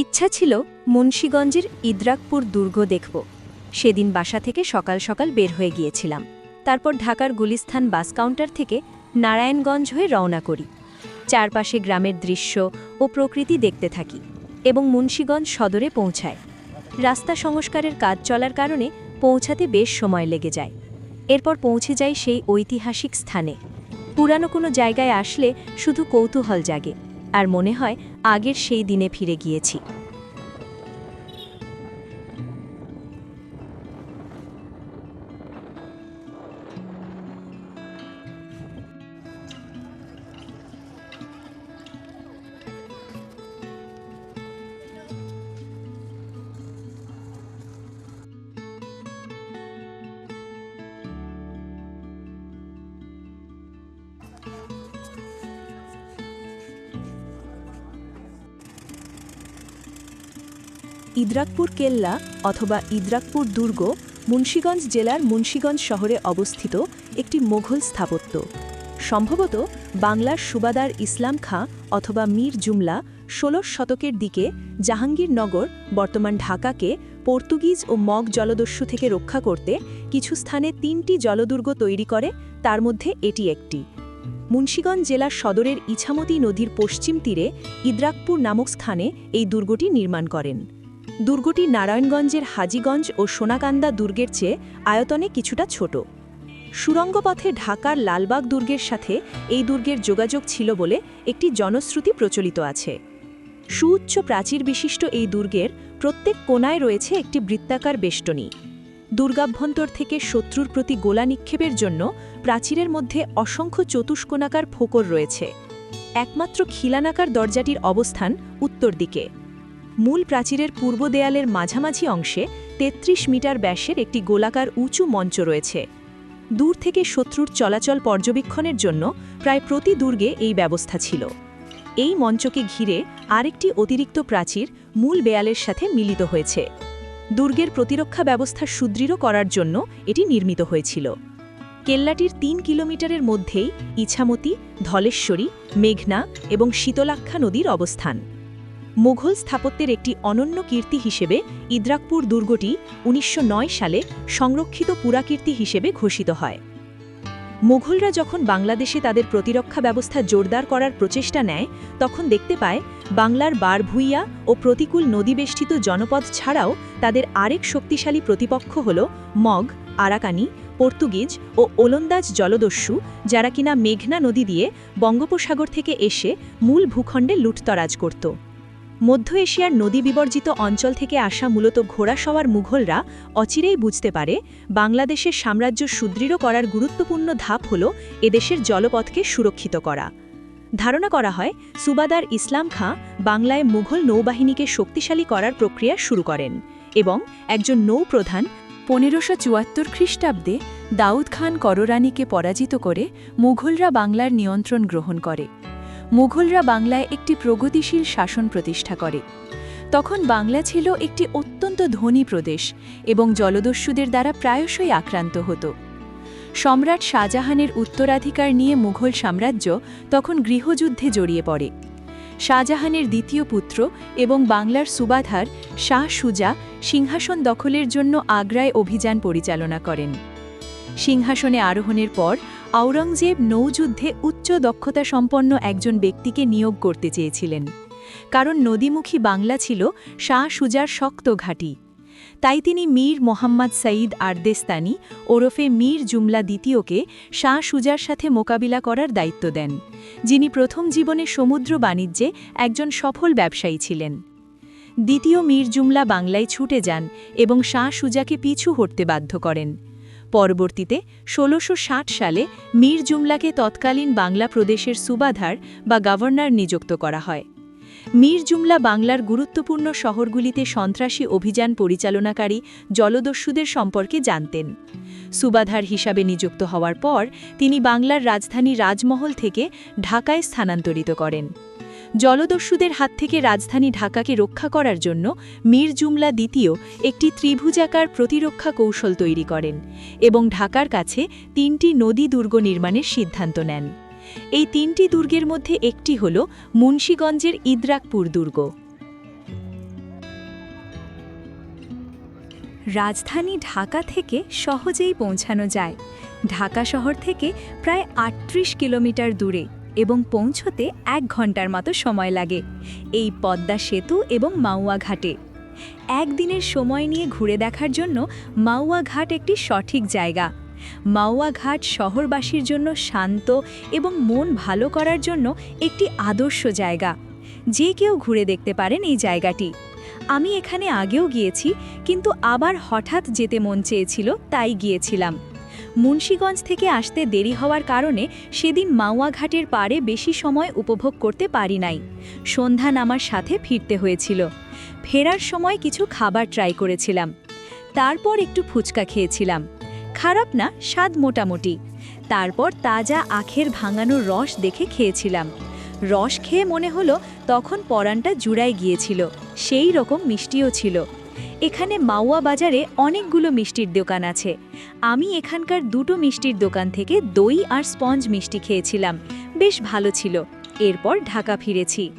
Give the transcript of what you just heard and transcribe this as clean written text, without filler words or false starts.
ইচ্ছা ছিল মুন্সীগঞ্জের ইদ্রাকপুর দুর্গ দেখব। সেদিন বাসা থেকে সকাল সকাল বের হয়ে গিয়েছিলাম। তারপর ঢাকার গুলিস্তান বাস কাউন্টার থেকে নারায়ণগঞ্জ হয়ে রওনা করি। চারপাশে গ্রামের দৃশ্য ও প্রকৃতি দেখতে থাকি এবং মুন্সীগঞ্জ সদরে পৌঁছায়। রাস্তা সংস্কারের কাজ চলার কারণে পৌঁছাতে বেশ সময় লেগে যায়। এরপর পৌঁছে যাই সেই ঐতিহাসিক স্থানে। পুরানো কোনো জায়গায় আসলে শুধু কৌতূহল জাগে আর মনে হয় আগের সেই দিনে ফিরে গিয়েছি। ইদ্রাকপুর কেল্লা অথবা ইদ্রাকপুর দুর্গ মুন্সীগঞ্জ জেলার মুন্সীগঞ্জ শহরে অবস্থিত একটি মোঘল স্থাপত্য। সম্ভবত বাংলার সুবাদার ইসলাম খাঁ অথবা মীর জুমলা ১৬ শতকের দিকে জাহাঙ্গীরনগর বর্তমান ঢাকাকে পর্তুগিজ ও মগ জলদস্যু থেকে রক্ষা করতে কিছু স্থানে ৩টি জলদুর্গ তৈরি করে, তার মধ্যে এটি একটি। মুন্সীগঞ্জ জেলার সদরের ইছামতি নদীর পশ্চিম তীরে ইদ্রাকপুর নামক স্থানে এই দুর্গটি নির্মাণ করেন। দুর্গটি নারায়ণগঞ্জের হাজীগঞ্জ ও সোনাকান্দা দুর্গের চেয়ে আয়তনে কিছুটা ছোট। সুড়ঙ্গপথে ঢাকার লালবাগ দুর্গের সাথে এই দুর্গের যোগাযোগ ছিল বলে একটি জনশ্রুতি প্রচলিত আছে। সুউচ্চ প্রাচীর বিশিষ্ট এই দুর্গের প্রত্যেক কোণায় রয়েছে একটি বৃত্তাকার বেষ্টনী। দুর্গাভ্যন্তর থেকে শত্রুর প্রতি গোলা নিক্ষেপের জন্য প্রাচীরের মধ্যে অসংখ্য চতুষ্কোণাকার ফোকর রয়েছে। একমাত্র খিলানাকার দরজাটির অবস্থান উত্তর দিকে। মূল প্রাচীরের পূর্ব দেয়ালের মাঝামাঝি অংশে ৩৩ মিটার ব্যাসের একটি গোলাকার উঁচু মঞ্চ রয়েছে। দূর থেকে শত্রুর চলাচল পর্যবেক্ষণের জন্য প্রায় প্রতি দুর্গে এই ব্যবস্থা ছিল। এই মঞ্চকে ঘিরে আরেকটি অতিরিক্ত প্রাচীর মূল দেয়ালের সাথে মিলিত হয়েছে। দুর্গের প্রতিরক্ষা ব্যবস্থা সুদৃঢ় করার জন্য এটি নির্মিত হয়েছিল। কেল্লাটির ৩ কিলোমিটারের মধ্যেই ইছামতি, ধলেশ্বরী, মেঘনা এবং শীতলাক্ষা নদীর অবস্থান। মুঘল স্থাপত্যের একটি অনন্য কীর্তি হিসেবে ইদ্রাকপুর দুর্গটি ১৯০৯ সালে সংরক্ষিত পুরাকীর্তি হিসেবে ঘোষিত হয়। মুঘলরা যখন বাংলাদেশে তাদের প্রতিরক্ষা ব্যবস্থা জোরদার করার প্রচেষ্টা নেয়, তখন দেখতে পায় বাংলার বারভূইয়া ও প্রতিকূল নদীবেষ্টিত জনপদ ছাড়াও তাদের আরেক শক্তিশালী প্রতিপক্ষ হল মগ, আরাকানি, পর্তুগিজ ও ওলন্দাজ জলদস্যু, যারা কিনা মেঘনা নদী দিয়ে বঙ্গোপসাগর থেকে এসে মূল ভূখণ্ডে লুটতরাজ করত। মধ্য এশিয়ার নদী বিবর্জিত অঞ্চল থেকে আসা মূলত ঘোড়াসওয়ার মুঘলরা অচিরেই বুঝতে পারে বাংলাদেশের সাম্রাজ্য সুদৃঢ় করার গুরুত্বপূর্ণ ধাপ হল এদেশের জলপথকে সুরক্ষিত করা। ধারণা করা হয় সুবাদার ইসলাম খাঁ বাংলায় মুঘল নৌবাহিনীকে শক্তিশালী করার প্রক্রিয়া শুরু করেন এবং একজন নৌপ্রধান ১৫৭৪ খ্রিস্টাব্দে দাউদ খান কররানীকে পরাজিত করে মুঘলরা বাংলার নিয়ন্ত্রণ গ্রহণ করে। মুঘলরা বাংলায় একটি প্রগতিশীল শাসন প্রতিষ্ঠা করে। তখন বাংলা ছিল একটি অত্যন্ত ধনী প্রদেশ এবং জলদস্যুদের দ্বারা প্রায়শই আক্রান্ত হতো। সম্রাট শাহজাহানের উত্তরাধিকার নিয়ে মুঘল সাম্রাজ্য তখন গৃহযুদ্ধে জড়িয়ে পড়ে। শাহজাহানের দ্বিতীয় পুত্র এবং বাংলার সুবাধার শাহ সুজা সিংহাসন দখলের জন্য আগ্রায় অভিযান পরিচালনা করেন। সিংহাসনে আরোহণের পর আওরঙ্গজেব নৌযুদ্ধে উচ্চ দক্ষতা সম্পন্ন একজন ব্যক্তিকে নিয়োগ করতে চেয়েছিলেন, কারণ নদীমুখী বাংলা ছিল শাহ সুজার শক্ত ঘাঁটি। তাই তিনি মীর মোহাম্মদ সাঈদ আরদেস্তানি ওরফে মীর জুমলা দ্বিতীয়কে শাহ সুজার সাথে মোকাবিলা করার দায়িত্ব দেন, যিনি প্রথম জীবনে সমুদ্র বাণিজ্যে একজন সফল ব্যবসায়ী ছিলেন। দ্বিতীয় মীর জুমলা বাংলায় ছুটে যান এবং শাহ সুজাকে পিছু হটতে বাধ্য করেন। পরবর্তীতে ১৬৬০ সালে মীর জুমলাকে তৎকালীন বাংলা প্রদেশের সুবাধার বা গভর্নর নিযুক্ত করা হয়। মীর জুমলা বাংলার গুরুত্বপূর্ণ শহরগুলিতে সন্ত্রাসী অভিযান পরিচালনাকারী জলদস্যুদের সম্পর্কে জানতেন। সুবাধার হিসাবে নিযুক্ত হওয়ার পর তিনি বাংলার রাজধানী রাজমহল থেকে ঢাকায় স্থানান্তরিত করেন। জলদস্যুদের হাত থেকে রাজধানী ঢাকাকে রক্ষা করার জন্য মীর জুমলা দ্বিতীয় একটি ত্রিভুজাকার প্রতিরক্ষা কৌশল তৈরি করেন এবং ঢাকার কাছে ৩টি নদী দুর্গ নির্মাণের সিদ্ধান্ত নেন। এই ৩টি দুর্গের মধ্যে একটি হল মুন্সীগঞ্জের ইদ্রাকপুর দুর্গ। রাজধানী ঢাকা থেকে সহজেই পৌঁছানো যায়। ঢাকা শহর থেকে প্রায় ৩৮ কিলোমিটার দূরে এবং পৌঁছতে ১ ঘন্টার মতো সময় লাগে এই পদ্মা সেতু এবং মাওয়া ঘাটে। একদিনের সময় নিয়ে ঘুরে দেখার জন্য মাওয়া ঘাট একটি সঠিক জায়গা। মাওয়া ঘাট শহরবাসীর জন্য শান্ত এবং মন ভালো করার জন্য একটি আদর্শ জায়গা। যে কেউ ঘুরে দেখতে পারেন এই জায়গাটি। আমি এখানে আগেও গিয়েছি, কিন্তু আবার হঠাৎ যেতে মন চেয়েছিল, তাই গিয়েছিলাম। মুন্সিগঞ্জ থেকে আসতে দেরি হওয়ার কারণে সেদিন মাওয়া ঘাটের পাড়ে বেশি সময় উপভোগ করতে পারি নাই। সন্ধ্যা নামার সাথে ফিরতে হয়েছিল। ফেরার সময় কিছু খাবার ট্রাই করেছিলাম। তারপর একটু ফুচকা খেয়েছিলাম। খারাপ না, স্বাদ মোটামুটি। তারপর তাজা আখের ভাঙানো রস দেখে খেয়েছিলাম। রস খেয়ে মনে হলো তখন পরানটা জুড়ায় গিয়েছিল, সেই রকম মিষ্টিও ছিল। এখানে মাওয়া বাজারে অনেকগুলো মিষ্টির দোকান আছে। আমি এখানকার দুটো মিষ্টির দোকান থেকে দই আর স্পঞ্জ মিষ্টি খেয়েছিলাম, বেশ ভালো ছিল। এরপর ঢাকা ফিরেছি।